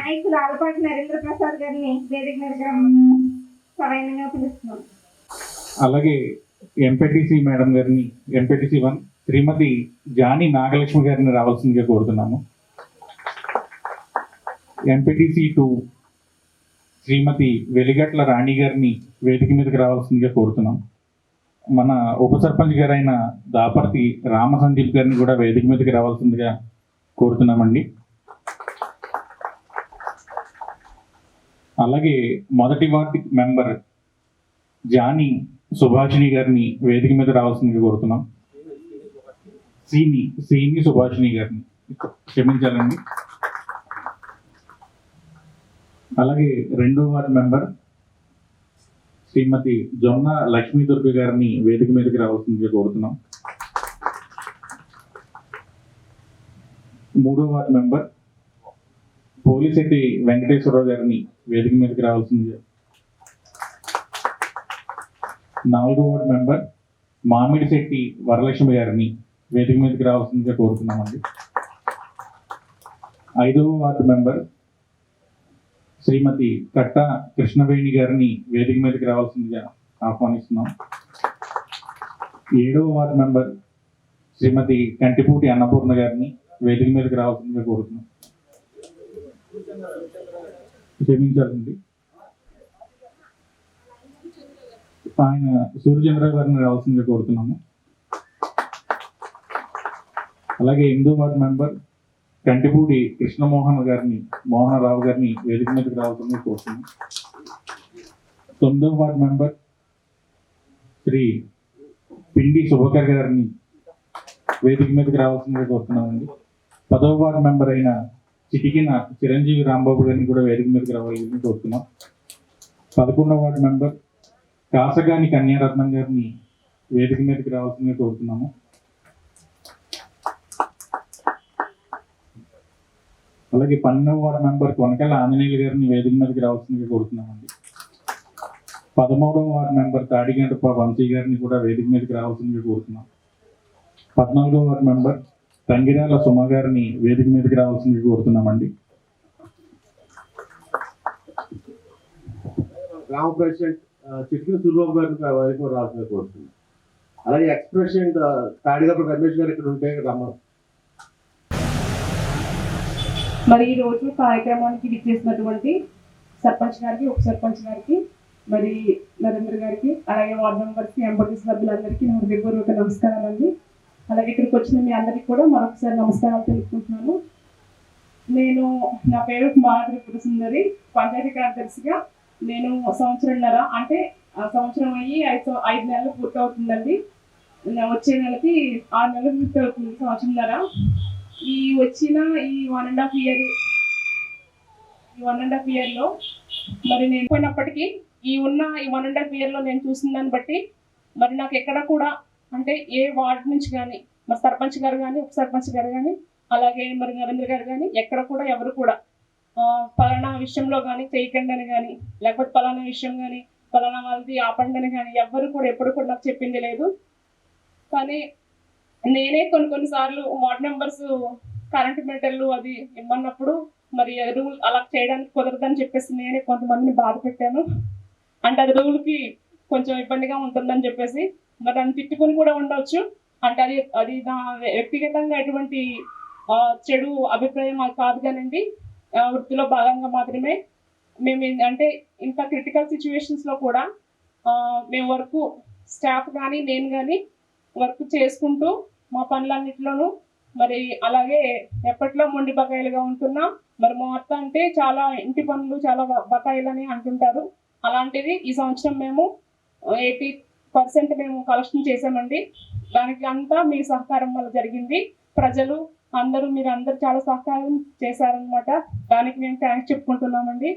నాయకులు ఆలపాటి నరేంద్ర ప్రసాద్ గారిని వేదిక మీద సవైనంగా పిలుస్తున్నాం. అలాగే ఎంపీటీసీ మేడం గారిని, ఎంపీటీసీ 1 శ్రీమతి జాని నాగలక్ష్మి గారిని రావాల్సిందిగా కోరుతున్నాము. ఎంపీటీసీ 2 శ్రీమతి వెలిగట్ల రాణి గారిని వేదిక మీదకి రావాల్సిందిగా కోరుతున్నాం. మన ఉప సర్పంచ్ గారైన దాపర్తి రామ సందీప్ గారిని కూడా వేదిక మీదకి రావాల్సిందిగా కోరుతున్నామండి. అలాగే మొదటి వార్డు మెంబర్ జాని సుభాషిణి గారిని వేదిక మీద రావాల్సిందిగా కోరుతున్నాం. సీని సుభాషిణి గారిని క్షమించాలండి. అలాగే రెండో వార్డు మెంబర్ శ్రీమతి జొన్న లక్ష్మీ దుర్గ గారిని వేదిక మీదకి రావాల్సిందిగా కోరుతున్నాం. మూడో వార్డు మెంబర్ పోలిశెట్టి వెంకటేశ్వరరావు గారిని వేదిక మీదకి రావాల్సిందిగా. నాలుగో వార్డు మెంబర్ మామిడిశెట్టి వరలక్ష్మి గారిని వేదిక మీదకి రావాల్సిందిగా కోరుతున్నామండి. ఐదవ వార్డు మెంబర్ శ్రీమతి కట్ట కృష్ణవేణి గారిని వేదిక మీదకి రావాల్సిందిగా ఆహ్వానిస్తున్నాం. ఏడవ వార్డు మెంబర్ శ్రీమతి కంటిపూటి అన్నపూర్ణ గారిని వేదిక మీదకి రావాల్సిందిగా కోరుతున్నాం. క్షమించాలండి. ఆయన సూర్యచంద్ర గారిని రావాల్సిందిగా కోరుతున్నాము. అలాగే 8వ వార్డు మెంబర్ కంటిపూడి కృష్ణమోహన్ గారిని, మోహనరావు గారిని వేదిక మీదకి రావాల్సిందిగా కోరుతున్నాం. 9వ వార్డు మెంబర్ శ్రీ పిండి సుభకర్ గారిని వేదిక మీదకి రావాల్సిందిగా కోరుతున్నామండి. 10వ వార్డు మెంబర్ అయిన చిటికిన చిరంజీవి రాంబాబు గారిని కూడా వేదిక మీదకి రావాలని కోరుతున్నాం. 11వ వార్డు మెంబర్ కాసగాని కన్యారత్నం గారిని వేదిక మీదకి రావాల్సిందిగా కోరుతున్నాము. అలాగే 12వ వార్డు మెంబర్ కొనకల ఆంజనేయులు గారిని వేదిక మీదకి రావాల్సిందిగా కోరుతున్నామండి. 13వ వార్డు మెంబర్ తాడిగంటప వంశీ గారిని కూడా వేదిక మీదకి రావాల్సిందిగా కోరుతున్నాం. 14వ వార్డు మెంబర్ తంగిరాల సుమ గారిని వేదిక మీదకి రావాల్సిందిగా కోరుతున్నామండి. గ్రామ ప్రెసిడెంట్ చిట్కిన సూర్యబాబు గారిని రావాల్సిందిగా కోరుతున్నాం. అలాగే ఎక్స్ ప్రెసిడెంట్ తాడిగంట రమేష్ గారు ఇక్కడ ఉంటే రమ్మ. మరి ఈ రోజు కార్యక్రమానికి విచ్చేసినటువంటి సర్పంచ్ గారికి, ఉప సర్పంచ్ గారికి, మరి నరేంద్ర గారికి, అలాగే వార్డు మెంబర్కి, ఎంపీటీసీ సభ్యులందరికీ నా హృదయపూర్వక నమస్కారాలండి. అలాగే ఇక్కడికి వచ్చిన మీ అందరికీ కూడా మరొకసారి నమస్కారాలు తెలుపుకుంటున్నాను. నా పేరు మాధురి సుందరి, పంచాయతీ కార్యదర్శిగా నేను సంవత్సరంన్నర, అంటే సంవత్సరం అయ్యి 5 నెలలు పూర్తవుతుందండి. వచ్చే నెలకి 6 నెలలు పూర్తవుతుంది సంవత్సరంన్నర. ఈ వచ్చిన ఈ 1.5 ఇయర్లో మరి నేను పోయినప్పటికీ ఈ 1.5 ఇయర్లో నేను చూసిన దాన్ని బట్టి మరి నాకు ఎక్కడ కూడా, అంటే ఏ వార్డు నుంచి కానీ మరి సర్పంచ్ గారు కానీ, ఉప సర్పంచ్ గారు కానీ, అలాగే మరి నరేంద్ర గారు కానీ ఎక్కడ కూడా ఎవరు కూడా పలానా విషయంలో కానీ చేయకండి అని కానీ, లేకపోతే పలానా విషయం కానీ పలానా వాళ్ళది ఆపండి అని కానీ ఎవ్వరు కూడా ఎప్పుడు కూడా నాకు చెప్పింది లేదు. కానీ నేనే కొన్నిసార్లు వార్డు మెంబర్స్ కరెంటు మీటర్లు అది ఇమ్మన్నప్పుడు మరి రూల్ అలా చేయడానికి కుదరదని చెప్పేసి నేనే కొంతమందిని బాధ పెట్టాను. అంటే అది రూల్కి కొంచెం ఇబ్బందిగా ఉంటుందని చెప్పేసి మరి దాన్ని తిట్టుకుని కూడా ఉండవచ్చు. అంటే అది నా వ్యక్తిగతంగా ఎటువంటి చెడు అభిప్రాయం కాదు కానండి, వృత్తిలో భాగంగా మాత్రమే. మేము అంటే ఇంత క్రిటికల్ సిచ్యువేషన్స్లో కూడా మేము వర్క్ స్టాఫ్ కానీ నేను కానీ వర్క్ చేసుకుంటూ మా పనులన్నింటిలోనూ మరి అలాగే ఎప్పట్లో మొండి బకాయిలుగా ఉంటున్నాం. మరి మా అత్త అంటే చాలా ఇంటి పనులు చాలా బకాయిలని అంటుంటారు. అలాంటిది ఈ సంవత్సరం మేము 80% మేము కలెక్షన్ చేసామండి. దానికి అంతా మీ సహకారం వల్ల జరిగింది. ప్రజలు మీరందరూ చాలా సహకారం చేశారనమాట. దానికి మేము థ్యాంక్స్ చెప్పుకుంటున్నామండి.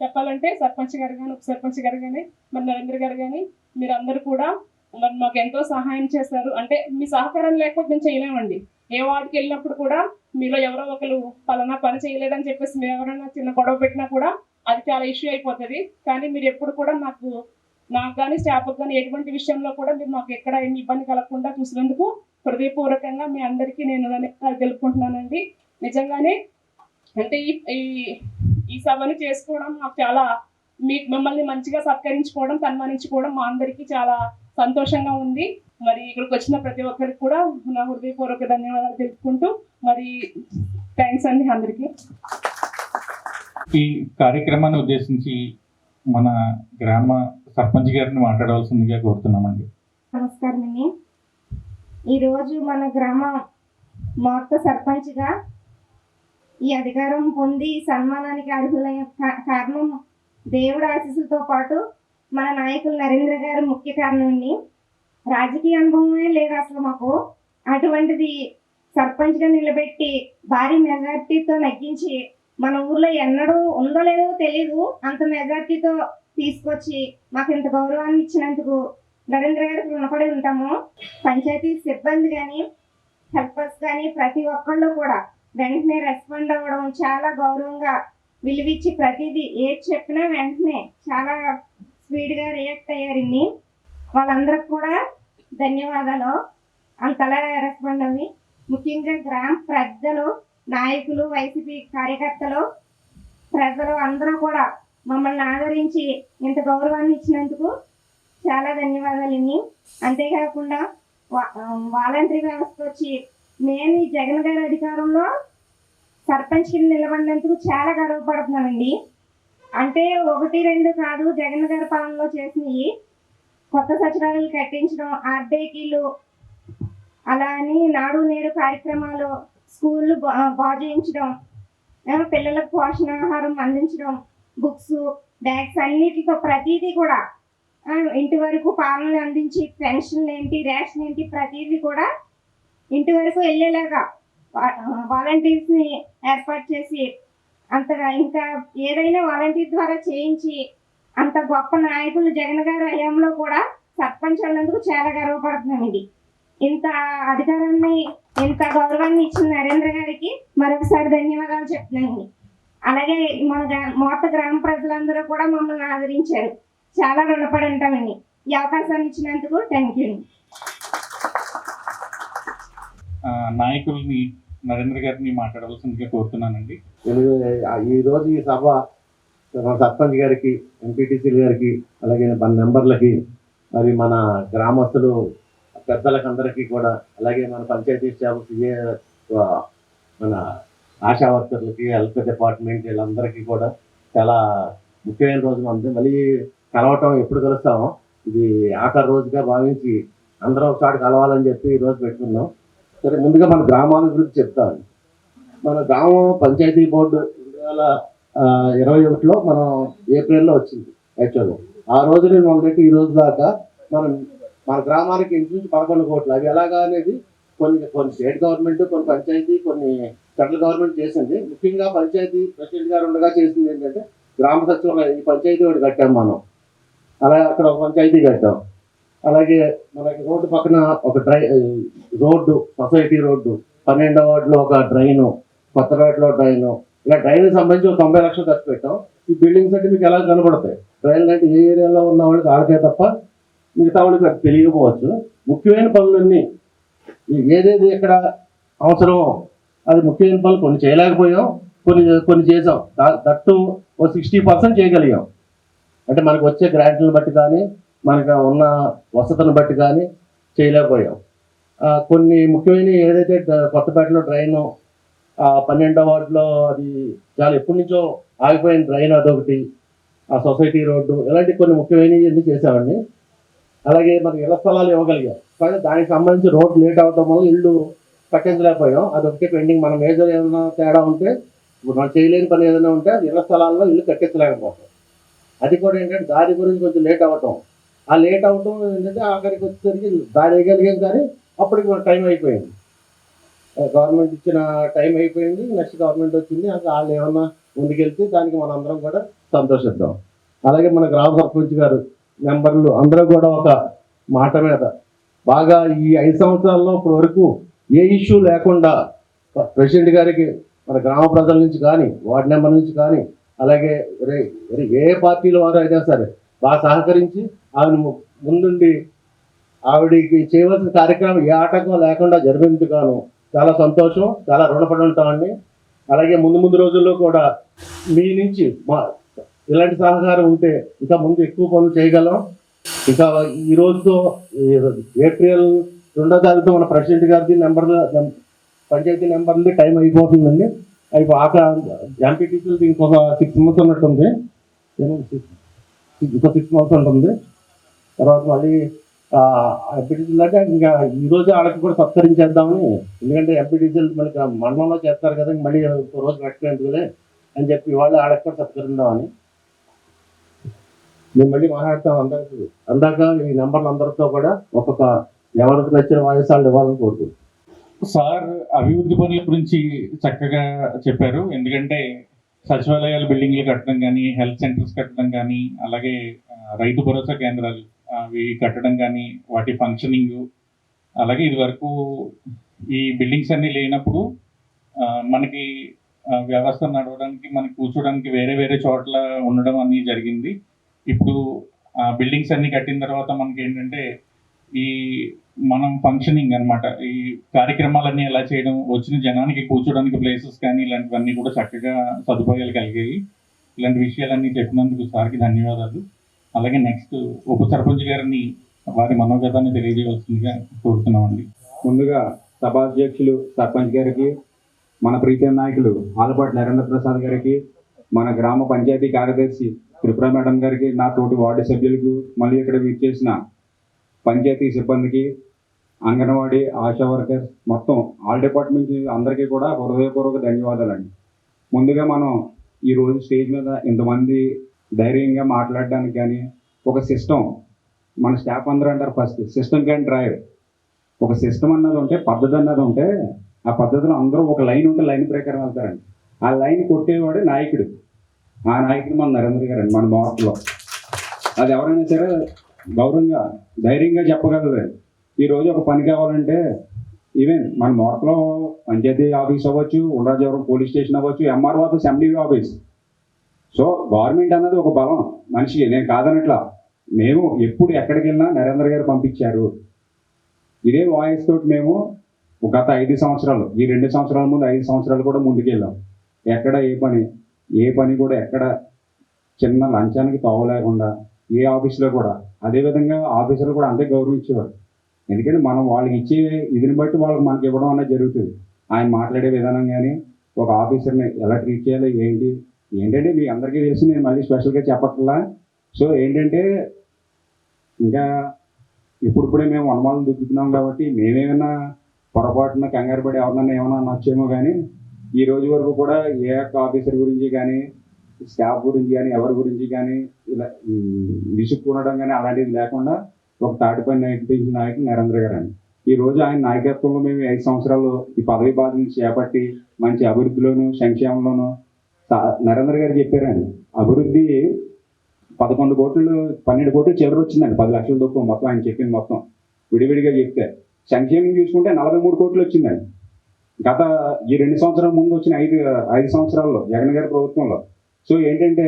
చెప్పాలంటే సర్పంచ్ గారు కానీ, ఉప సర్పంచ్ గారు కానీ, మరి నరేంద్ర గారు కానీ మీరందరూ కూడా మరి మాకు ఎంతో సహాయం చేశారు. అంటే మీ సహకారం లేకపోతే మేము చేయలేమండి. ఏ వార్డుకి వెళ్ళినప్పుడు కూడా మీలో ఎవరో ఒకరు పలానా పని చేయలేదని చెప్పేసి మీరు ఎవరైనా చిన్న గొడవ పెట్టినా కూడా అది చాలా ఇష్యూ అయిపోతుంది. కానీ మీరు ఎప్పుడు కూడా నాకు కానీ స్టాఫ్కి కానీ ఎటువంటి విషయంలో కూడా మీరు మాకు ఎక్కడ ఏమి ఇబ్బంది కలగకుండా చూసినందుకు హృదయపూర్వకంగా మీ అందరికీ నేను ధన్యవాదాలు తెలుపుకుంటున్నానండి. నిజంగానే అంటే ఈ ఈ సభను చేసుకోవడం నాకు చాలా మిమ్మల్ని మంచిగా సత్కరించుకోవడం, సన్మానించుకోవడం మా అందరికీ చాలా సంతోషంగా ఉంది. మరి ఇక్కడికి వచ్చిన ప్రతి ఒక్కరికి కూడా నా హృదయపూర్వక ధన్యవాదాలు తెలుపుకుంటూ మరి థ్యాంక్స్ అండి అందరికీ. ఈ కార్యక్రమాన్ని ఉద్దేశించి మన గ్రామ సర్పంచ్ గారిని మాట్లాడవలసిందిగా కోరుతున్నామండి. నమస్కారం అండి. ఈరోజు మన గ్రామ మొత్త సర్పంచ్గా ఈ అధికారం పొంది సన్మానానికి అర్హులైన కారణం దేవుడి ఆశీస్సులతో పాటు మన నాయకులు నరేంద్ర గారు ముఖ్య కారణం అండి. రాజకీయ అనుభవమే లేదు అసలు మాకు. అటువంటిది సర్పంచ్గా నిలబెట్టి భారీ మెజార్టీతో నెగ్గించి మన ఊర్లో ఎన్నడూ ఉందో లేదో తెలియదు అంత మెజార్టీతో తీసుకొచ్చి మాకు ఇంత గౌరవాన్ని ఇచ్చినందుకు నరేంద్ర గారికి రుణపడి ఉంటాము. పంచాయతీ సిబ్బంది కానీ హెల్పర్స్ కానీ ప్రతి ఒక్కళ్ళు కూడా వెంటనే రెస్పాండ్ అవ్వడం, చాలా గౌరవంగా విలువిచ్చి ప్రతిదీ ఏది చెప్పినా వెంటనే చాలా స్పీడ్గా రియాక్ట్ అయ్యారండి. వాళ్ళందరికి కూడా ధన్యవాదాలు. అంతలా రెస్పాండ్ అవి ముఖ్యంగా గ్రామ ప్రజలు, నాయకులు, వైసీపీ కార్యకర్తలు, ప్రజలు అందరూ కూడా మమ్మల్ని ఆదరించి ఇంత గౌరవాన్ని ఇచ్చినందుకు చాలా ధన్యవాదాలండి. అంతేకాకుండా వాలంటరీ వ్యవస్థ వచ్చి నేను ఈ జగన్ గారి అధికారంలో సర్పంచ్కి నిలబడినందుకు చాలా గర్వపడుతున్నానండి. అంటే 1-2 కాదు, జగన్ గారి పాలనలో చేసినవి కొత్త సచివాలయాలు కట్టించడం, ఆర్బీఐలు, అలా అని నాడు నేడు కార్యక్రమాలు, స్కూళ్ళు బాగు చేయించడం, పిల్లలకు పోషణాహారం అందించడం, బుక్స్, బ్యాగ్స్ అన్నిటితో ప్రతిదీ కూడా ఇంటి వరకు పాలనలు అందించి పెన్షన్లు ఏంటి, రేషన్ ఏంటి, ప్రతిదీ కూడా ఇంటి వరకు వెళ్ళేలాగా వాలంటీర్స్ని ఏర్పాటు చేసి అంతగా ఇంకా ఏదైనా వాలంటీర్ ద్వారా చేయించి అంత గొప్ప నాయకులు జగన్ గారి హయాంలో కూడా సర్పంచ్ అన్నందుకు చాలా గర్వపడుతున్నాం. ఇది ఇంత అధికారాన్ని, ఇంత గౌరవాన్ని ఇచ్చిన నరేంద్ర గారికి మరొకసారి ధన్యవాదాలు చెప్తున్నానండి. అలాగే మన మొత్తం గ్రామ ప్రజలందరూ కూడా మమ్మల్ని ఆదరించారు. చాలా రుణపడి ఉంటామండి. ఈ అవకాశాన్ని ఇచ్చినందుకు థ్యాంక్ యూ. నాయకుల్ని నరేంద్ర గారిని మాట్లాడవలసిందిగా కోరుతున్నానండి. ఈరోజు ఈ సభ మన సర్పంచ్ గారికి, ఎంపీటీసీ గారికి, అలాగే మన మెంబర్లకి, మరి మన గ్రామస్తులు పెద్దలకు అందరికీ కూడా, అలాగే మన పంచాయతీ స్టాఫ్, మన ఆశా వర్కర్లకి, హెల్త్ డిపార్ట్మెంట్ వీళ్ళందరికీ కూడా చాలా ముఖ్యమైన రోజు మనది. మళ్ళీ కలవటం ఎప్పుడు కలుస్తామో ఇది ఆఖరి రోజుగా భావించి అందరం ఒకసారి కలవాలని చెప్పి ఈరోజు పెట్టుకున్నాం. సరే, ముందుగా మన గ్రామాల గురించి చెప్తాను. మన గ్రామం పంచాయతీ బోర్డు 2021లో మనం ఏప్రిల్లో వచ్చింది. యాక్చువల్గా ఆ రోజు నేను మొదలెట్టి ఈ రోజు దాకా మన గ్రామానికి ఇంచుమించు 11 కోట్లు. అవి ఎలాగా అనేది కొన్ని స్టేట్ గవర్నమెంట్, కొన్ని పంచాయతీ, కొన్ని సెంట్రల్ గవర్నమెంట్ చేసింది. ముఖ్యంగా పంచాయతీ ప్రెసిడెంట్ గారు ఉండగా చేసింది ఏంటంటే గ్రామ సచివాలయం, ఈ పంచాయతీ ఒకటి కట్టాం మనం. అలాగే అక్కడ ఒక పంచాయతీ కట్టాం. అలాగే మనకి రోడ్డు పక్కన ఒక రోడ్డు, సొసైటీ రోడ్డు, 12వ వార్డులో ఒక డ్రైను, కొత్తపేటలో డ్రైను, ఇలా డ్రైన్కి సంబంధించి ఒక 90 లక్షలు ఖర్చు పెట్టాం. ఈ బిల్డింగ్స్ అంటే మీకు ఎలా కనబడతాయి, డ్రైన్లు అంటే ఏ ఏరియాలో ఉన్న వాళ్ళకి ఆడితే తప్ప మిగతా వాళ్ళకి అది తెలియకపోవచ్చు. ముఖ్యమైన పనులన్నీ ఏదేది ఎక్కడ అవసరమో అది ముఖ్యమైన పనులు కొన్ని చేయలేకపోయాం, కొన్ని చేసాం. దట్టు ఓ 60% చేయగలిగాం. అంటే మనకు వచ్చే గ్రాంట్లను బట్టి కానీ, మనకు ఉన్న వసతులను బట్టి కానీ చేయలేకపోయాం. కొన్ని ముఖ్యమైన ఏదైతే కొత్తపేటలో డ్రైను, 12వ వార్డులో అది చాలా ఎప్పటి నుంచో ఆగిపోయిన డ్రైన్ అదొకటి, ఆ సొసైటీ రోడ్డు, ఇలాంటి కొన్ని ముఖ్యమైనవి చేసామండి. అలాగే మనకి ఇళ్ల స్థలాలు ఇవ్వగలిగాం, కానీ దానికి సంబంధించి రోడ్డు లేట్ అవడం వల్ల ఇల్లు కట్టించలేకపోయాం. అదొకటి పెండింగ్. మన మేజర్ ఏదైనా తేడా ఉంటే, మనం చేయలేని పని ఏదైనా ఉంటే అది ఇళ్ల స్థలాల్లో ఇల్లు కట్టించలేకపోతాం. అది కూడా ఏంటంటే దారి గురించి కొంచెం లేట్ అవ్వటం. ఆ లేట్ అవ్వటం ఏంటంటే ఆఖరికి వచ్చేసరికి దారి వేయగలిగాం, కానీ అప్పటికి మన టైం అయిపోయింది. గవర్నమెంట్ ఇచ్చిన టైం అయిపోయింది, నెక్స్ట్ గవర్నమెంట్ వచ్చింది. వాళ్ళు ఏమన్నా ముందుకెళ్తే దానికి మనం అందరం కూడా సంతోషిద్దాం. అలాగే మన గ్రామ సర్పంచ్ గారు, మెంబర్లు అందరూ కూడా ఒక మాట మీద బాగా ఈ 5 సంవత్సరాల్లో ఇప్పటి వరకు ఏ ఇష్యూ లేకుండా ప్రెసిడెంట్ గారికి మన గ్రామ ప్రజల నుంచి కానీ, వార్డు మెంబర్ నుంచి కానీ, అలాగే ఏ పార్టీల వారు అయినా సరే బాగా సహకరించి ఆవిడ ముందుండి ఆవిడికి చేయవలసిన కార్యక్రమం ఏ ఆటంకం లేకుండా జరిపేందుకు గాను చాలా సంతోషం, చాలా రుణపడి ఉంటామండి. అలాగే ముందు ముందు రోజుల్లో కూడా మీ నుంచి ఇలాంటి సహకారం ఉంటే ఇంకా ముందు ఎక్కువ పనులు చేయగలం. ఇంకా ఈ రోజుతో ఏప్రిల్ 2వ తారీఖుతో మన ప్రెసిడెంట్ గారిది పంచాయతీ నెంబర్ది టైం అయిపోతుందండి. ఎంపీటీసీలది ఇంకొక 6 months ఉన్నట్టుంది, ఇంకో 6 months ఉంటుంది. తర్వాత మళ్ళీ ఎంపీటీసీలు అంటే ఇంకా ఈరోజు వాళ్ళకి కూడా సత్కరించేద్దామని, ఎందుకంటే ఎంపీటీసీలు మళ్ళీ మండలంలో చేస్తారు కదా, మళ్ళీ ఒక రోజు పెట్టలేదులే అని చెప్పి వాళ్ళు వాళ్ళకి కూడా సత్కరిద్దామని మేము మళ్ళీ మాట్లాడతాం. అందాక ఈ నెంబర్లు అందరితో కూడా ఒక్కొక్క ఎవరికి నచ్చిన వాయిస్ వాళ్ళు ఇవ్వాలని కోరుకుంటున్నాం. సార్ అభివృద్ధి పనుల గురించి చక్కగా చెప్పారు. ఎందుకంటే సచివాలయాలు బిల్డింగ్లు కట్టడం కానీ, హెల్త్ సెంటర్స్ కట్టడం కానీ, అలాగే రైతు భరోసా కేంద్రాలు అవి కట్టడం కానీ, వాటి ఫంక్షనింగ్, అలాగే ఇది వరకు ఈ బిల్డింగ్స్ అన్నీ లేనప్పుడు మనకి వ్యవస్థ నడవడానికి, మనకి కూర్చోడానికి వేరే వేరే చోట్ల ఉండడం అన్నీ జరిగింది. ఇప్పుడు బిల్డింగ్స్ అన్నీ కట్టిన తర్వాత మనకి ఏంటంటే ఈ మనం ఫంక్షనింగ్ అనమాట, ఈ కార్యక్రమాలన్నీ ఎలా చేయడం, వచ్చిన జనానికి కూర్చోడానికి ప్లేసెస్ కానీ ఇలాంటివన్నీ కూడా చక్కగా సదుపాయాలు కలిగాయి. ఇలాంటి విషయాలన్నీ చెప్పినందుకు సార్కి ధన్యవాదాలు. అలాగే నెక్స్ట్ ఉప సర్పంచ్ గారిని వారి మనోగతాన్ని తెలియజేయవలసిందిగా కోరుతున్నామండి. ముందుగా సభాధ్యక్షులు సర్పంచ్ గారికి, మన ప్రీతం నాయకులు ఆలపాటి నరేంద్ర ప్రసాద్ గారికి, మన గ్రామ పంచాయతీ కార్యదర్శి త్రిపుర మేడం గారికి, నా తోటి వార్డు సభ్యులకు, మళ్ళీ ఇక్కడ విచ్చేసిన పంచాయతీ సిబ్బందికి, అంగన్వాడీ, ఆశా వర్కర్స్, మొత్తం ఆల్ డిపార్ట్మెంట్ అందరికీ కూడా హృదయపూర్వక ధన్యవాదాలండి. ముందుగా మనం ఈరోజు స్టేజ్ మీద ఇంతమంది ధైర్యంగా మాట్లాడడానికి కానీ ఒక సిస్టమ్, మన స్టాఫ్ అందరూ అంటారు ఫస్ట్ సిస్టమ్ క్యాన్ డ్రైవ్. ఒక సిస్టమ్ అన్నది ఉంటే, పద్ధతి అన్నది ఉంటే, ఆ పద్ధతిలో అందరూ ఒక లైన్ ఉంటే లైన్ ప్రకారం వెళ్తారండి. ఆ లైన్ కొట్టేవాడే నాయకుడు. ఆ నాయకుడు మన నరేంద్ర గారు అండి. మన మార్పులో అది ఎవరైనా సరే గౌరవంగా ధైర్యంగా చెప్పగలరు. ఈరోజు ఒక పని కావాలంటే ఈవెన్ మన మార్పులో పంచాయతీ ఆఫీస్ అవ్వచ్చు, ఉండ్రాజవరం పోలీస్ స్టేషన్ అవ్వచ్చు, MRO office, MDO office. So government అన్నది ఒక బలం మనిషికి, నేను కాదనట్లా. మేము ఎప్పుడు ఎక్కడికి వెళ్ళినా నరేంద్ర గారు పంపించారు. ఇదే వాయిస్ తోటి మేము గత 5 సంవత్సరాలు, ఈ 2 సంవత్సరాల ముందు 5 సంవత్సరాలు కూడా ముందుకెళ్ళాం. ఎక్కడ ఏ పని కూడా ఎక్కడ చిన్న లంచానికి తావలేకుండా ఏ ఆఫీస్లో కూడా. అదేవిధంగా ఆఫీసర్లు కూడా అంతే గౌరవించేవారు. ఎందుకంటే మనం వాళ్ళకి ఇచ్చే ఇదిని బట్టి వాళ్ళకి మనకి ఇవ్వడం అనేది జరుగుతుంది. ఆయన మాట్లాడే విధానం కానీ, ఒక ఆఫీసర్ని ఎలా ట్రీట్ చేయాలి ఏంటంటే మీ అందరికీ తెలిసి నేను మళ్ళీ స్పెషల్గా చెప్పట్లా. సో ఏంటంటే ఇంకా ఇప్పుడిప్పుడే మేము అనుమానం దుక్కుతున్నాం కాబట్టి మేమేమైనా పొరపాటున కంగారు పడి ఎవరినైనా ఏమైనా నచ్చేమో, కానీ ఈ రోజు వరకు కూడా ఏ ఒక్క ఆఫీసర్ గురించి కానీ, స్టాఫ్ గురించి కానీ, ఎవరి గురించి కానీ ఇలా విసుక్కునడం కానీ అలాంటిది లేకుండా ఒక తాటిపై నడిపించిన నాయకుడు నరేంద్ర గారు అండి. ఈ రోజు ఆయన నాయకత్వంలో మేము 5 సంవత్సరాలు ఈ పదవి బాధ్యతలు చేపట్టి మంచి అభివృద్ధిలోను సంక్షేమంలోను నరేంద్ర గారు చెప్పారండి. అభివృద్ధి 12 కోట్లు చిల్లర వచ్చిందండి. 10 లక్షల దొప్పు మొత్తం ఆయన చెప్పింది మొత్తం విడివిడిగా చెప్తే. సంక్షేమం చూసుకుంటే 43 కోట్లు వచ్చిందండి. గత ఈ 2 సంవత్సరాల ముందు వచ్చిన 5 సంవత్సరాల్లో జగన్ గారి ప్రభుత్వంలో. సో ఏంటంటే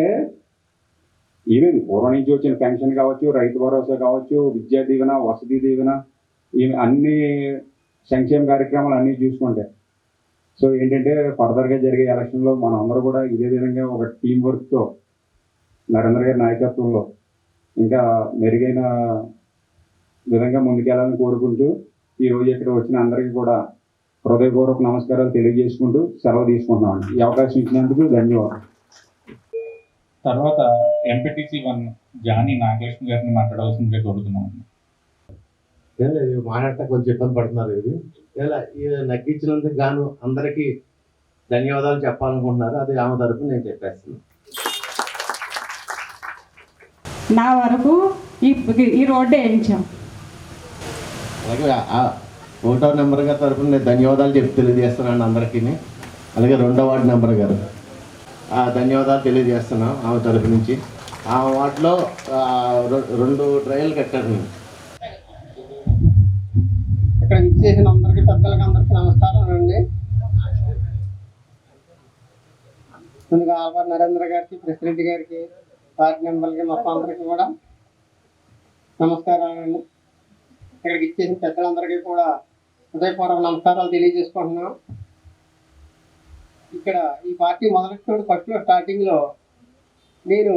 ఈవెన్ పూర్వం నుంచి వచ్చిన పెన్షన్ కావచ్చు, రైతు భరోసా కావచ్చు, విద్యా దీవెన, వసతి దీవెన, అన్ని సంక్షేమ కార్యక్రమాలు అన్నీ చూసుకుంటే. సో ఏంటంటే ఫర్దర్గా జరిగే ఎలక్షన్లో మనం అందరూ కూడా ఇదే విధంగా ఒక టీం వర్క్తో నరేంద్ర గారి నాయకత్వంలో ఇంకా మెరుగైన విధంగా ముందుకెళ్ళాలని కోరుకుంటూ ఈరోజు ఇక్కడ వచ్చిన అందరికీ కూడా హృదయపూర్వక నమస్కారాలు తెలియజేసుకుంటూ సెలవు తీసుకుంటున్నామండి. ఈ అవకాశం ఇచ్చినందుకు ధన్యవాదాలు. తర్వాత ఎంపీటీసీ 1 జానీ నాగలక్ష్మి గారిని మాట్లాడవలసిందిగా కోరుతున్నామండి. మాట్లాడటం కొంచెం ఇబ్బంది పడుతున్నారు. ఇలా నగ్గించినందుకు గాను అందరికీ ధన్యవాదాలు చెప్పాలనుకుంటున్నారు. అది ఆమె తరపున నేను చెప్పేస్తున్నాను. నా వరకు ఈ రోడ్డు వేయించాం. అలాగే 1వ నెంబర్ గారి తరపున నేను ధన్యవాదాలు తెలియజేస్తున్నాను అందరికీ. అలాగే 2వ వార్డు నెంబర్ గారు ధన్యవాదాలు తెలియజేస్తున్నాం ఆమె తరపు నుంచి. ఆ వార్డులో 2 డ్రైవ్లు కట్టారు. ఇక్కడ ఇచ్చేసిన అందరికీ పెద్దలకి అందరికీ నమస్కారం అండి. ముందుగా ఆల్వార్ నరేంద్ర గారికి, ప్రెసిడెంట్ గారికి, వార్డు మెంబర్లకి, మొత్తం అందరికీ కూడా నమస్కారాలండి. ఇక్కడికి ఇచ్చేసిన పెద్దలందరికీ కూడా హృదయపూర్వక నమస్కారాలు తెలియజేసుకుంటున్నాం. ఇక్కడ ఈ పార్టీ మొదలెట్టినప్పుడు ఫస్ట్లో స్టార్టింగ్లో నేను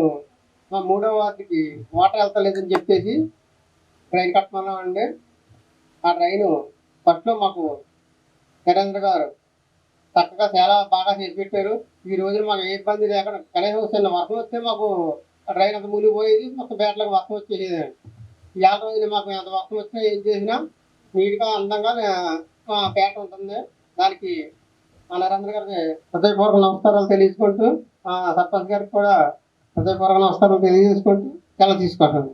మా 3వ వార్డుకి వాటర్ వెళ్తలేదని చెప్పేసి ట్రైన్ కట్టమన్నామండి. ఆ ట్రైను ఫస్ట్లో మాకు నరేంద్ర గారు చక్కగా చాలా బాగా చేసి పెట్టారు. ఈ రోజున మాకు ఏ ఇబ్బంది లేకుండా కనీసం చిన్న వర్షం వస్తే మాకు ఆ ట్రైన్ అంత మునిగిపోయేది, మొత్తం బేటలకు వర్షం వచ్చేసేదండి. ఈ 5 రోజులు మాకు ఎంత వర్షం వచ్చినా ఏం చేసినా నీట్గా అందంగా పేట ఉంటుంది. దానికి మా నరేంద్ర గారికి హృదయపూర్వక నమస్కారాలు తెలియజేసుకుంటూ, సర్పంచ్ గారికి కూడా హృదయపూర్వక నమస్కారాలు తెలియజేసుకుంటూ సెలవు తీసుకుంటాను.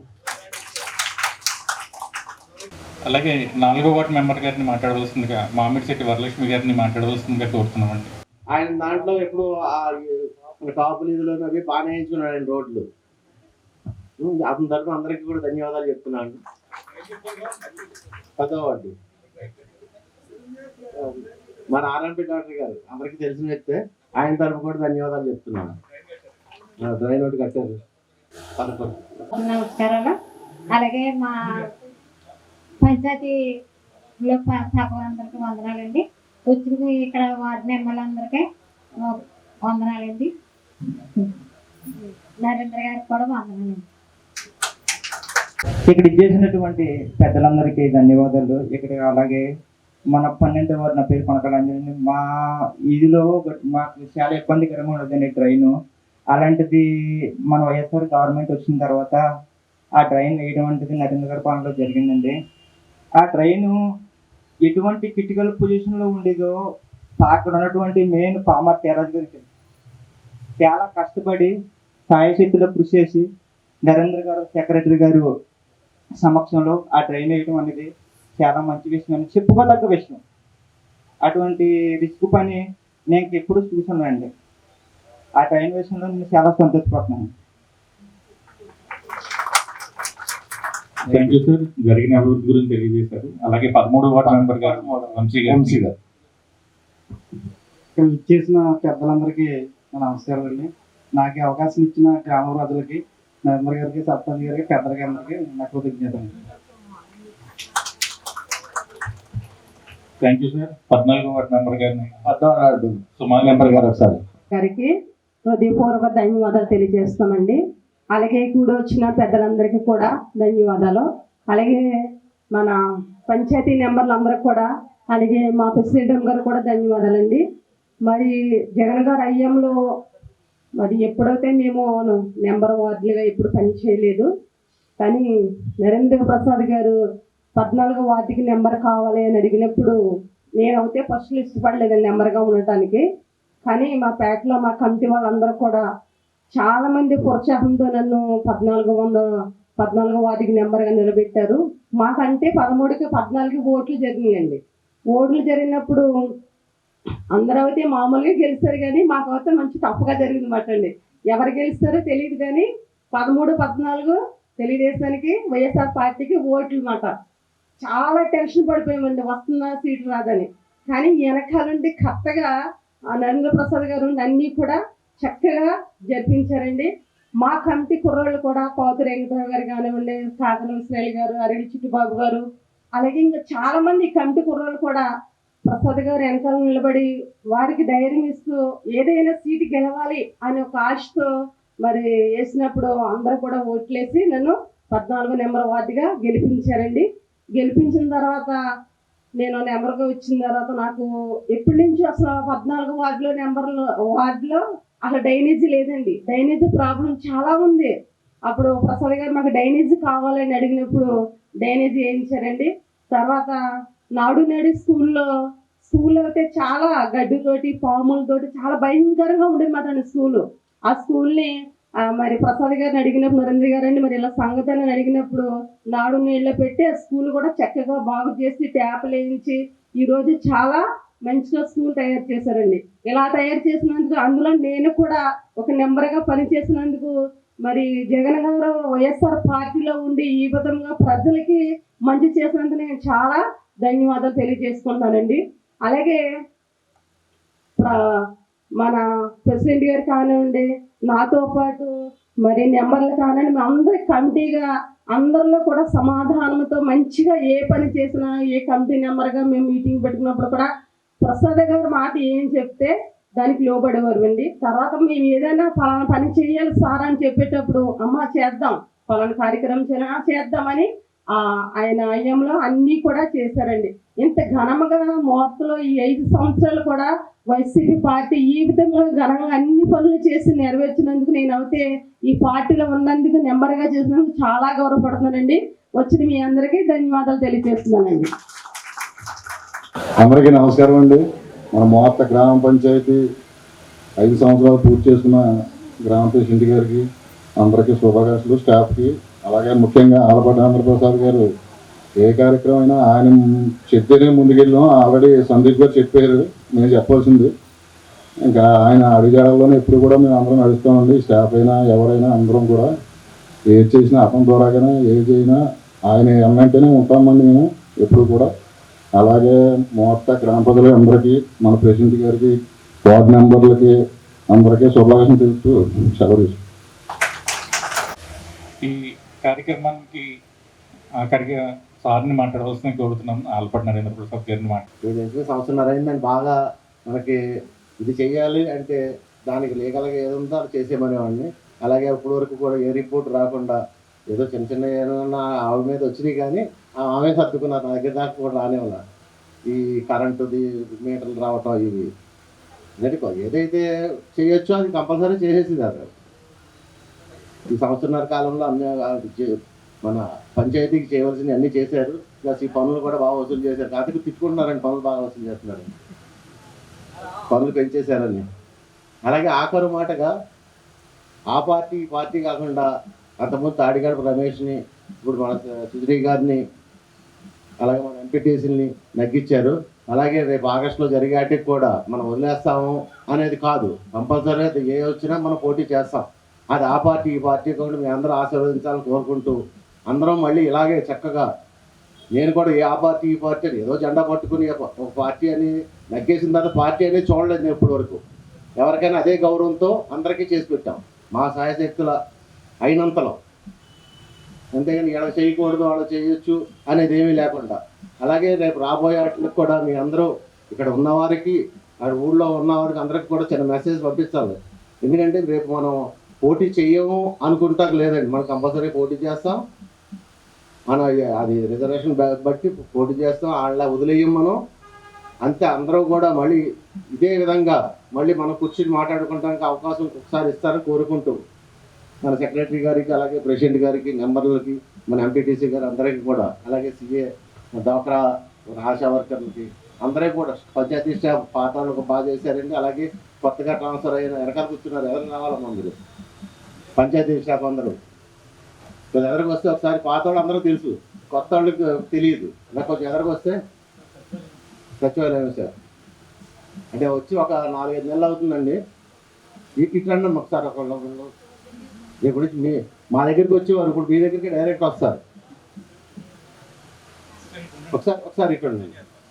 అలాగే 4వ వార్డు మెంబర్ గారిని మాట్లాడవలసిందిగా మామిడిశెట్టి వరలక్ష్మి గారిని మాట్లాడవలసిందిగా కోరుతున్నామండి. ఆయన దాంట్లో ఎప్పుడు కాపు నిధులు అవి బాగా వేయించుకున్నాడు ఆయన రోడ్లు. అతని తరఫున అందరికీ కూడా ధన్యవాదాలు చెప్తున్నాను. 10వ వార్డు మన ఆర్ఎంపీ డాక్టర్ గారు అందరికీ తెలిసిన వ్యక్తే, ఆయన తరఫు కూడా ధన్యవాదాలు చెప్తున్నాను. డ్రైన్ ఒకటి కట్టారు. నమస్కారాలు. అలాగే మా పంచాయతీలో సభలందరికీ వందనాలండి. వచ్చిన ఇక్కడ వార్డు మెంబర్లందరికీ వందనాలండి. నరేంద్ర గారికి కూడా వందనాలండి. ఇక్కడ ఇచ్చేసినటువంటి పెద్దలందరికీ ధన్యవాదాలు. ఇక్కడ అలాగే మన 12వ వార్డు నా పేరు కొనకలంజని. మా ఇదిలో మాకు చాలా ఇబ్బందికరంగా ఉండదండి ట్రైను. అలాంటిది మన వైఎస్ఆర్ గవర్నమెంట్ వచ్చిన తర్వాత ఆ ట్రైన్ వేయడం అనేది నరేంద్ర గారి పాలనలో జరిగిందండి. ఆ ట్రైను ఎటువంటి క్రిటికల్ పొజిషన్లో ఉండేదో అక్కడ ఉన్నటువంటి మెయిన్ పామర్ తెరాజ్ గారికి చాలా కష్టపడి సాయశక్తిలో కృషి చేసి నరేంద్ర గారు సెక్రటరీ గారు సమక్షంలో ఆ ట్రైన్ వేయడం అనేది చాలా మంచి విషయం అని చెప్పుకోదగ్గ విషయం. అటువంటి రిస్క్ పని నేను ఎప్పుడు చూసానండి. ఆ ట్రైన్ విషయంలో నేను చాలా సంతోషపడుతున్నాను. Thank you sir. జరిగిన అభివృద్ధి గురించి తెలియజేశారు. అలాగే 13వ వార్డు మెంబర్ గారు వంశీ గారు. ఇక్కడ ఇచ్చేసిన పెద్దలందరికీ నా నమస్కారాలండి. నాకు ఈ అవకాశం ఇచ్చిన గ్రామ ప్రజలకి, నరేంద్ర గారికి, సర్పంచ్ గారికి, పెద్దలకి అందరికీ నా కృతజ్ఞతలు. Thank you sir. 14వ వార్డు మెంబర్ గారిని 10వ వార్డు సుమా మెంబర్ గారు ఒకసారి. గారికి హృదయపూర్వక ధన్యవాదాలు తెలియజేస్తామండి. అలాగే కూడా వచ్చిన పెద్దలందరికీ కూడా ధన్యవాదాలు. అలాగే మన పంచాయతీ నెంబర్లందరికీ కూడా, అలాగే మా ప్రెసిడెంట్ గారు కూడా ధన్యవాదాలండి. మరి జగన్ గారు అయ్యంలో మరి ఎప్పుడైతే మేము నెంబర్ వార్డులుగా ఎప్పుడు పని చేయలేదు, కానీ నరేంద్ర ప్రసాద్ గారు 14వ వార్డుకి నెంబర్ కావాలి అని అడిగినప్పుడు నేనైతే ఫస్ట్ ఇష్టపడలేదండి నెంబర్గా ఉండటానికి. కానీ మా పేటలో మా కమిటీ వాళ్ళందరూ కూడా చాలామంది ప్రోత్సాహంతో నన్ను 14వ వార్డుకి నెంబర్గా నిలబెట్టారు. మాకంటే 13కి 14కి ఓట్లు జరిగినాయండి. ఓట్లు జరిగినప్పుడు అందరూ అయితే మామూలుగా గెలుస్తారు, కానీ మాకైతే మంచి టఫ్గా జరిగింది మాట అండి. ఎవరు గెలుస్తారో తెలియదు, కానీ 13, 14 తెలుగుదేశానికి వైఎస్ఆర్ పార్టీకి ఓట్లు మాట. చాలా టెన్షన్ పడిపోయామండి వస్తున్న సీటు రాదని. కానీ వెనకాలండి కరెక్ట్గా నరేంద్ర ప్రసాద్ గారు అన్నీ కూడా చక్కగా జరిపించారండి. మా కమిటీ కుర్రోళ్ళు కూడా పాతు వెంకటరావు గారు కానివ్వండి, కాకల శ్రేణి గారు, అరడి చిట్టుబాబు గారు, అలాగే ఇంకా చాలామంది కమిటీ కుర్రోళ్ళు కూడా ప్రసాద్ గారు వెనకాల నిలబడి వారికి ధైర్యం ఇస్తూ ఏదైనా సీటు గెలవాలి అనే ఒక ఆశతో మరి వేసినప్పుడు అందరూ కూడా ఓట్లేసి నన్ను 14వ నెంబర్ వార్డుగా గెలిపించారండి. గెలిపించిన తర్వాత నేను నెంబర్గా వచ్చిన తర్వాత నాకు ఎప్పటి నుంచి అసలు 14వ వార్డులో అసలు డ్రైనేజీ లేదండి. డ్రైనేజీ ప్రాబ్లం చాలా ఉంది. అప్పుడు ప్రసాద్ గారు మాకు డ్రైనేజీ కావాలని అడిగినప్పుడు డ్రైనేజీ వేయించారండి. తర్వాత నాడు నేడు స్కూల్ అయితే చాలా గడ్డితోటి పాములతోటి చాలా భయంకరంగా ఉండేమాట స్కూలు. ఆ స్కూల్ని మరి ప్రసాద్ గారిని అడిగినప్పుడు, నరేంద్ర గారండి మరి ఇలా సంగతి అని అడిగినప్పుడు నాడు నీళ్ళు పెట్టి ఆ స్కూల్ కూడా చక్కగా బాగు చేసి ట్యాప్లు వేయించి ఈరోజు చాలా మంచిగా స్కూల్ తయారు చేశారండి. ఇలా తయారు చేసినందుకు అందులో నేను కూడా ఒక నెంబర్గా పనిచేసినందుకు మరి జగన్ గారు వైఎస్ఆర్ పార్టీలో ఉండి ఈ విధంగా ప్రజలకి మంచి చేసినందుకు నేను చాలా ధన్యవాదాలు తెలియజేసుకుంటానండి. అలాగే మన ప్రెసిడెంట్ గారు కానివ్వండి, నాతో పాటు మరి నెంబర్లు కానివ్వండి, మేము అందరి కమిటీగా అందరిలో కూడా సమాధానంతో మంచిగా ఏ పని చేసినా ఏ కమిటీ నెంబర్గా మేము మీటింగ్ పెట్టుకున్నప్పుడు కూడా ప్రసాద్ గారు మాట ఏం చెప్తే దానికి లోబడేవారు అండి. తర్వాత మేము ఏదైనా ఫలానా పని చేయాలి సార్ అని చెప్పేటప్పుడు అమ్మ చేద్దాం, ఫలానా కార్యక్రమం చేద్దామని ఆయన అయ్యంలో అన్నీ కూడా చేశారండి. ఇంత ఘనంగా మోర్తలో ఈ 5 సంవత్సరాలు కూడా వైసీపీ పార్టీ ఈ విధంగా ఘనంగా అన్ని పనులు చేసి నెరవేర్చినందుకు నేనైతే ఈ పార్టీలో ఉన్నందుకు నెంబర్గా చేసినందుకు చాలా గౌరవపడుతున్నానండి. వచ్చిన మీ అందరికీ ధన్యవాదాలు తెలియజేస్తున్నానండి. అందరికీ నమస్కారం అండి. మన మోర్త గ్రామ పంచాయతీ 5 సంవత్సరాలు పూర్తి చేసుకున్న గ్రామ ప్రెసిడెంట్ గారికి అందరికీ శుభాకాంక్షలు, స్టాఫ్కి, అలాగే ముఖ్యంగా ఆలపాటి ఆంధ్రప్రసాద్ గారు ఏ కార్యక్రమం అయినా ఆయన చెప్తేనే ముందుకెళ్ళాం. ఆల్రెడీ సందీప్ గారు చెప్పారు, నేను చెప్పాల్సింది ఇంకా ఆయన అడిగాడలోనే ఎప్పుడు కూడా మేము అందరం నడుస్తామండి. స్టాఫ్ అయినా ఎవరైనా అందరం కూడా ఏది చేసినా అతని ద్వారాగానే ఏది చేసినా ఆయన అన్నంటేనే ఉంటామండి మేము ఎప్పుడు కూడా. అలాగే మొత్తం గ్రామ ప్రజలు అందరికీ, మన ప్రెసిడెంట్ గారికి, వార్డు మెంబర్లకి అందరికీ శుభాకాంక్షలు తెలుస్తూ సెలవు. ఈ కార్యక్రమానికి సార్ని మాట్లాడవలసిన కోరుతున్నాం. ఆలపాటి నరేంద్ర ప్రసాద్ గారిని మాట్లాడు. సంవత్సరం అయిందని బాగా మనకి ఇది చెయ్యాలి అంటే దానికి లీగల్గా ఏదుందో అది చేసేమనేవాడిని. అలాగే ఇప్పటి వరకు కూడా ఏ రిపోర్ట్ రాకుండా ఏదో చిన్న చిన్న ఏదన్నా ఆవిడ మీద వచ్చినాయి, కానీ ఆమె సర్దుకున్నారు. నా దగ్గర దాకా కూడా రానివ్వాల. ఈ కరెంటుది మీటర్లు రావటం ఇవి ఏదైతే చేయొచ్చో అది కంపల్సరీ చేసేసినారు. ఈ సంవత్సరాల కాలంలో అన్ని మన పంచాయతీకి చేయవలసినవి అన్నీ చేశారు. ప్లస్ ఈ పనులు కూడా బాగా వసూలు చేశారు. కాకపోతే తిట్టుకుంటున్నారండి, పనులు బాగా వసూలు చేస్తున్నారు, పనులు పెంచేశారని. అలాగే ఆఖరు మాటగా ఆ పార్టీ ఈ పార్టీ కాకుండా అంతకుముందు తాడిగడప రమేష్ని, ఇప్పుడు మన సుధీర్ గారిని, అలాగే మన ఎంపీటీసీని నగ్గించారు. అలాగే రేపు ఆగస్టులో జరిగేటికి కూడా మనం వదిలేస్తాము అనేది కాదు, కంపల్సరీ అది ఏ వచ్చినా మనం పోటీ చేస్తాం. అది ఆ పార్టీ ఈ పార్టీ కూడా మీ అందరూ ఆశీర్వదించాలని కోరుకుంటూ అందరం మళ్ళీ ఇలాగే చక్కగా, నేను కూడా ఏ ఆ పార్టీ ఈ పార్టీ అని ఏదో జెండా పట్టుకుని ఒక పార్టీ అని నగ్గేసిన తర్వాత పార్టీ అనేది చూడలేదు నేను ఇప్పటి వరకు. ఎవరికైనా అదే గౌరవంతో అందరికీ చేసి పెట్టాం మా సాయశక్తుల అయినంతలో. అంతేగాని ఇలా చేయకూడదు అలా చేయొచ్చు అనేది ఏమీ లేకుండా. అలాగే రేపు రాబోయే వాటికి కూడా మీ అందరూ ఇక్కడ ఉన్నవారికి, ఆ ఊళ్ళో ఉన్నవారికి అందరికి కూడా చిన్న మెసేజ్ పంపించాలి. ఎందుకంటే రేపు మనం పోటీ చెయ్యము అనుకుంటారు లేదండి, మనం కంపల్సరీ పోటీ చేస్తాం. మనం అది రిజర్వేషన్ బట్టి పోటీ చేస్తాం, వాళ్ళ వదిలేయం మనం అంతే. అందరూ కూడా మళ్ళీ ఇదే విధంగా మళ్ళీ మనం కూర్చుని మాట్లాడుకోవడానికి అవకాశం ఒకసారి ఇస్తారని కోరుకుంటూ మన సెక్రటరీ గారికి, అలాగే ప్రెసిడెంట్ గారికి, మెంబర్లకి, మన ఎంపీటీసీ గారు అందరికీ కూడా, అలాగే సిఏ, డాక్రా, ఆశా వర్కర్లకి అందరికీ కూడా పంచాయతీ స్టాఫ్ పాత వాళ్ళకు బాగా చేశారండి. అలాగే కొత్తగా ట్రాన్స్ఫర్ అయిన వెనకాల కూర్చున్నారు, ఎవరు రావాలన్న అందరూ పంచాయతీ స్టాఫ్ అందరూ ఎదరికి వస్తే ఒకసారి పాత వాళ్ళు అందరూ తెలుసు, కొత్త వాళ్ళకి తెలియదు. ఇలా కొంచెం ఎదరికి వస్తే సచివాలయం సార్ అంటే వచ్చి ఒక 4-5 నెలలు అవుతుందండి. ఇట్లా ఒకసారి ఇప్పుడు మా దగ్గరికి వచ్చేవారు ఇప్పుడు మీ దగ్గరికి డైరెక్ట్ వస్తారు. ఒకసారి ఇక్కడ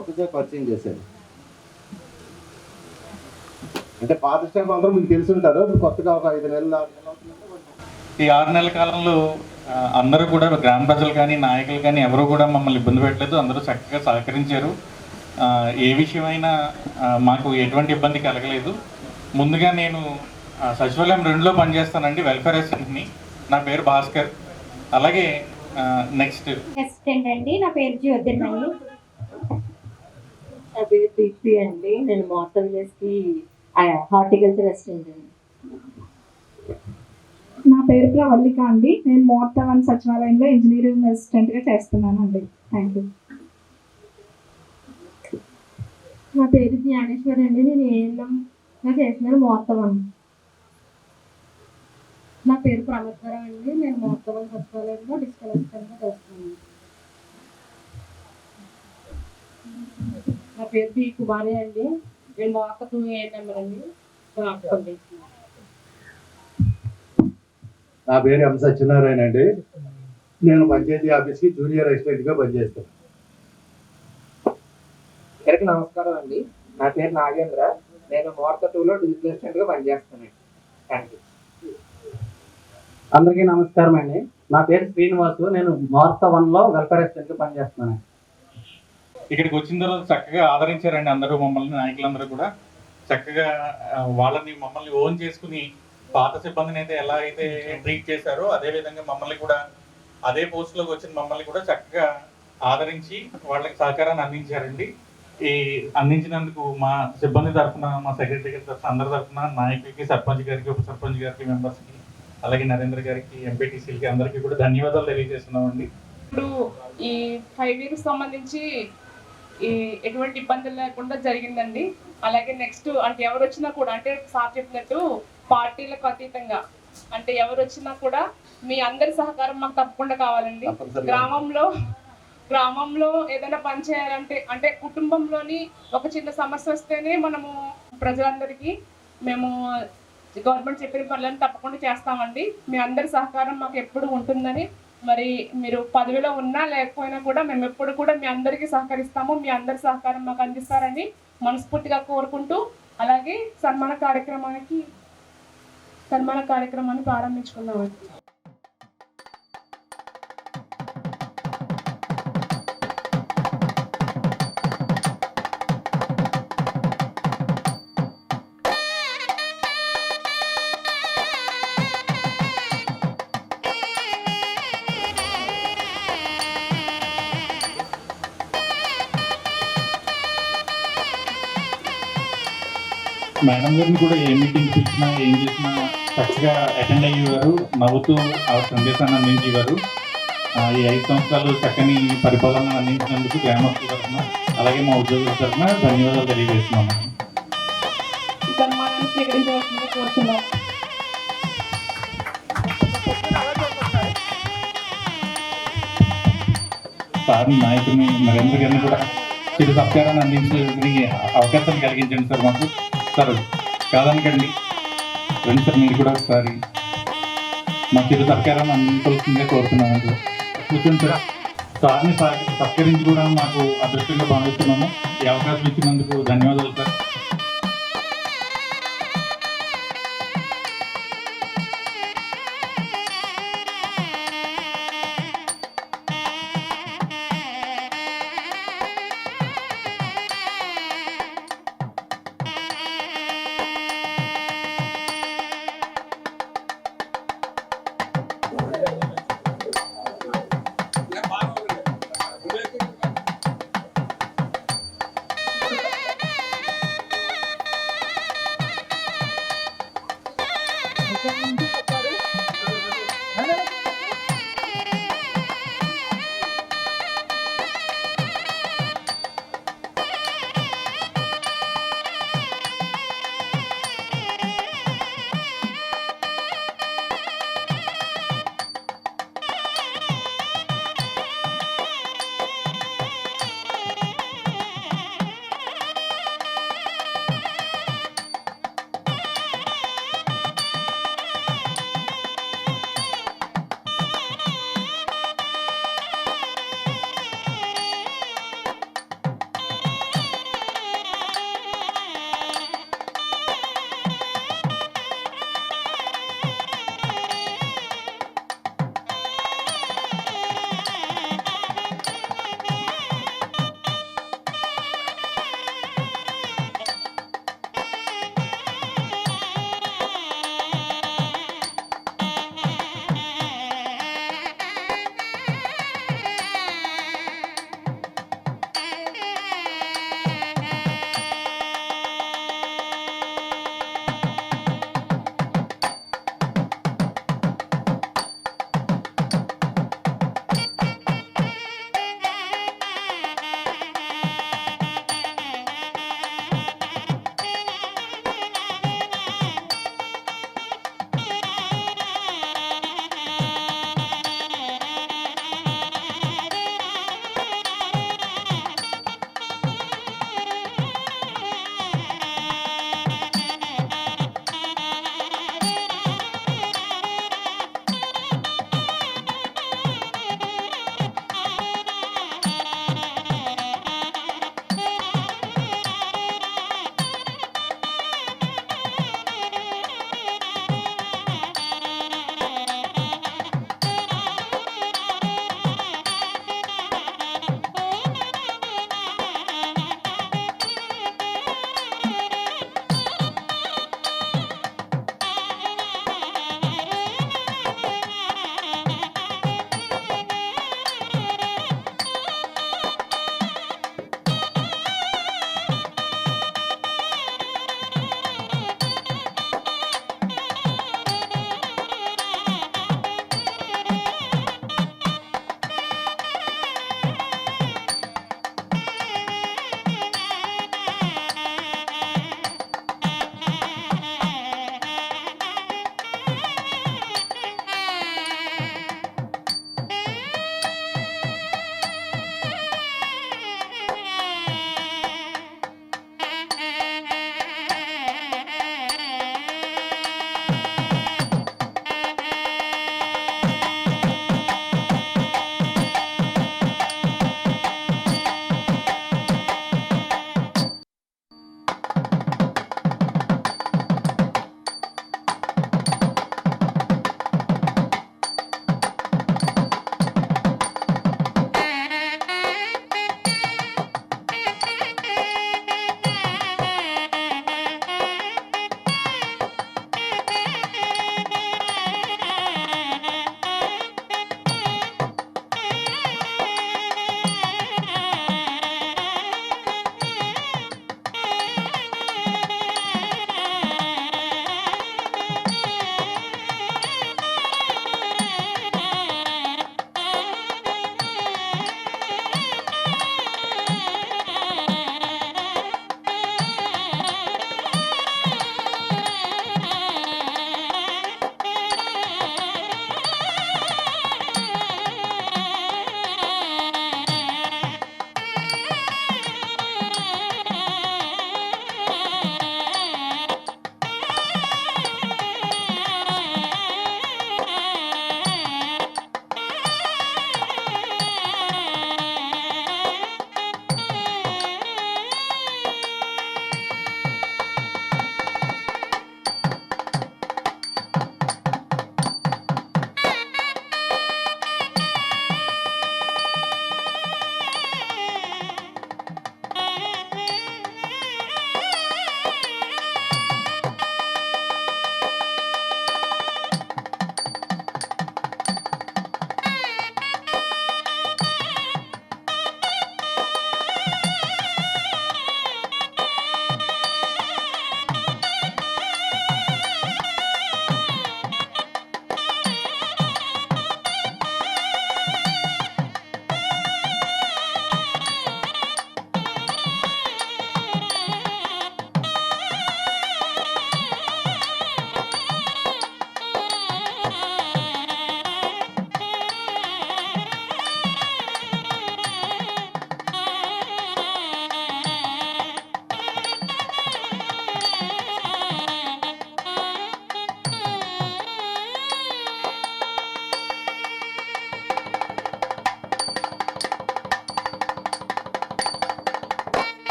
ఒకసారి పరిచయం చేశారు అంటే పాత స్టాఫ్ అందరూ మీకు తెలుసుంటారు. కొత్తగా ఒక 5 నెలలు 6 నెలలు అవుతుందంటే ఈ 6 నెలల కాలంలో అందరూ కూడా గ్రామ ప్రజలు కానీ నాయకులు కానీ ఎవరు కూడా మమ్మల్ని ఇబ్బంది పెట్టలేదు. అందరూ చక్కగా సహకరించారు. ఏ విషయమైనా మాకు ఎటువంటి ఇబ్బంది కలగలేదు. ముందుగా నేను సచివాలయం 2లో పనిచేస్తానండి, వెల్ఫేర్ అసిస్టెంట్ని. నా పేరు భాస్కర్. అలాగే నెక్స్ట్ అసిస్టెంట్ అండి, నా పేరు జ్యోతిర్మయి. నా పేరు దీప్తి అండి, నేను మోర్త విలేజ్కి హార్టికల్చర్ అసిస్టెంట్ అండి. నా పేరు ప్రవల్లిక అండి, నేను మోర్త 1 సచివాలయంలో ఇంజనీరింగ్ అసిస్టెంట్గా చేస్తున్నాను అండి. Thank you. నా పేరు జ్ఞానేశ్వరి అండి, నేను ఏఎన్ఎంగా చేస్తున్నాను మోర్త 1. నా పేరు ప్రమోద్వరం అండి, నేను మోర్త 1 సచివాలయంలో డిజిటల్ అసిస్టెంట్గా చేస్తున్నాను. నా పేరు బి కుమారి అండి, నేను మోర్త 2 ఏఎన్ఎం అండి. నా పేరు ఎం సత్యనారాయణ అండి, నేను పంచాయతీ ఆఫీస్కి జూనియర్ అసిస్టెంట్గా పనిచేస్తాను. అందరికీ నమస్కారం అండి, నా పేరు నాగేంద్ర, నేను మోర్త 2లో డిజిటల్ అసిస్టెంట్గా పనిచేస్తానండి. Thank you. అందరికీ నమస్కారం అండి, నా పేరు శ్రీనివాసు, నేను మోర్త 1లో వెల్ఫేర్ అసిస్టెంట్గా పనిచేస్తున్నాను. ఇక్కడికి వచ్చిన తర్వాత చక్కగా ఆదరించారండి అందరూ మమ్మల్ని, నాయకులందరూ కూడా చక్కగా వాళ్ళని మమ్మల్ని ఓన్ చేసుకుని పాత సిబ్బందిని అయితే ఎలా అయితే ట్రీట్ చేశారో అదే విధంగా మమ్మల్ని కూడా అదే పోస్టులోకి వచ్చిన మమ్మల్ని కూడా చక్కగా ఆదరించి వాళ్ళకి సహకారాన్ని అందించారండి. ఈ అందించినందుకు మా సిబ్బంది తరఫున, మా సెక్రటరీ గారి తరఫున, అందరి తరఫున, నాయకులకి, సర్పంచ్ గారికి, ఉప సర్పంచ్ గారికి, మెంబర్స్కి, అలాగే నరేంద్ర గారికి, ఎంపీటీసీలకి అందరికీ కూడా ధన్యవాదాలు తెలియజేస్తున్నామండి. ఇప్పుడు ఈ 5 years సంబంధించి ఎటువంటి ఇబ్బందులు లేకుండా జరిగిందండి. అలాగే నెక్స్ట్ అంటే ఎవరు వచ్చినా కూడా అంటే సార్ చెప్పినట్టు పార్టీలకు అతీతంగా అంటే ఎవరు వచ్చినా కూడా మీ అందరి సహకారం మాకు తప్పకుండా కావాలండి. గ్రామంలో ఏదైనా పని చేయాలంటే అంటే కుటుంబంలోని ఒక చిన్న సమస్య వస్తేనే మనము ప్రజలందరికీ మేము గవర్నమెంట్ చెప్పిన పనులను తప్పకుండా చేస్తామండి. మీ అందరి సహకారం మాకు ఎప్పుడు ఉంటుందని, మరి మీరు పదవిలో ఉన్నా లేకపోయినా కూడా మేము ఎప్పుడు కూడా మీ అందరికీ సహకరిస్తాము. మీ అందరి సహకారం మాకు అందిస్తారని మనస్ఫూర్తిగా కోరుకుంటూ అలాగే సన్మాన కార్యక్రమాన్ని ప్రారంభించుకున్నామండి. మేడం గారిని కూడా ఏ మీటింగ్ పిలిచినా ఏం చేసినా చక్కగా అటెండ్ అయ్యేవారు, నవ్వుతూ ఆ సందేశాన్ని అందించేవారు. ఈ 5 సంవత్సరాలు చక్కని పరిపాలన అందించినందుకు గ్రామస్తుల తరఫున అలాగే మా ఉద్యోగుల తరఫున ధన్యవాదాలు తెలియజేస్తున్నాము. సన్మానాన్ని స్వీకరించవలసిందిగా కోరుతున్నాం. సార్ నాయకుని నరేంద్ర గారిని కూడా చిరు సత్కారాన్ని అందించడానికి అవకాశం కలిగించండి సార్ మాకు. సార్ కాదనకండి, రండి సార్ మీరు కూడా ఒకసారి మా చిరు సత్కారాన్ని అందించవలసిందిగా కోరుతున్నాను సార్. కూర్చొని సార్. సార్ని సత్కరించి కూడా మాకు అదృష్టంగా భావిస్తున్నాము. ఈ అవకాశం ఇచ్చినందుకు ధన్యవాదాలు సార్.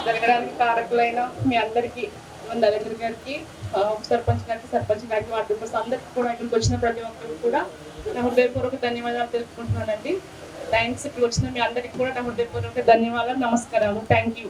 జరగడానికి కారకులైన మీ అందరికీ, నరేంద్ర గారికి, సర్పంచ్ గారికి, వార్డు మెంబర్స్ అందరికీ కూడా, ఇక్కడికి వచ్చిన ప్రతి ఒక్కరికి కూడా నా హృదయపూర్వక ధన్యవాదాలు తెలుపుకుంటున్నానండి. థ్యాంక్స్. ఇక్కడ వచ్చిన మీ అందరికీ కూడా నా హృదయపూర్వక ధన్యవాదాలు, నమస్కారాలు. Thank you.